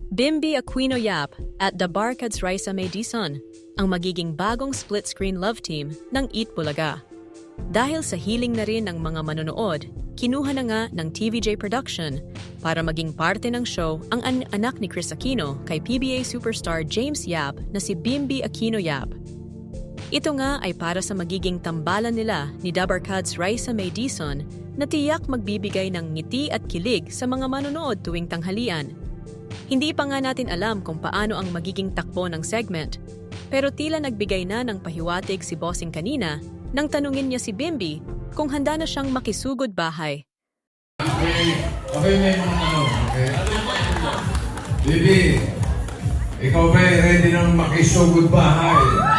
Bimby Aquino Yap at The Barkads Raisa May Dizon ang magiging bagong split-screen love team ng Eat Bulaga. Dahil sa hiling na rin ng mga manonood, kinuha na nga ng TVJ Production para maging parte ng show ang anak ni Chris Aquino kay PBA superstar James Yap na si Bimby Aquino Yap. Ito nga ay para sa magiging tambalan nila ni The Barkads Raisa May Dizon na tiyak magbibigay ng ngiti at kilig sa mga manonood tuwing tanghalian. Hindi pa nga natin alam kung paano ang magiging takbo ng segment, pero tila nagbigay na ng pahiwatig si Bossing kanina nang tanungin niya si Bimby kung handa na siyang makisugod bahay. Okay, may mga okay? Bibi, ikaw ba ready nang makisugod bahay?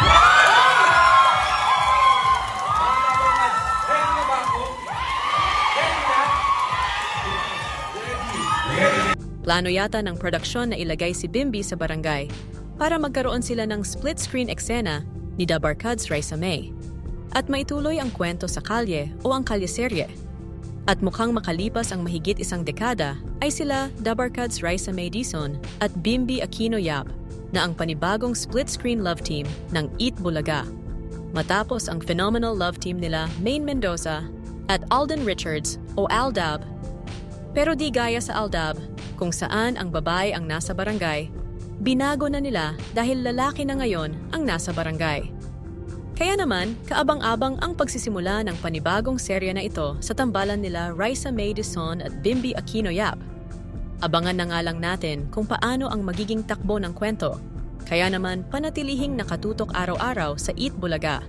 Plano yata ng produksyon na ilagay si Bimby sa barangay para magkaroon sila ng split-screen eksena ni The Barkads Raisa May at maituloy ang kwento sa kalye o ang kalyeserye. At mukhang makalipas ang mahigit isang dekada ay sila The Barkads Raisa May Dizon at Bimby Aquino Yap na ang panibagong split-screen love team ng Eat Bulaga. Matapos ang phenomenal love team nila Maine Mendoza at Alden Richards o Aldab. Pero di gaya sa Aldab, kung saan ang babae ang nasa barangay, binago na nila dahil lalaki na ngayon ang nasa barangay. Kaya naman, kaabang-abang ang pagsisimula ng panibagong serya na ito sa tambalan nila Raisa May Dizon at Bimby Aquino Yap. Abangan na nga lang natin kung paano ang magiging takbo ng kwento. Kaya naman panatilihing nakatutok araw-araw sa Eat Bulaga.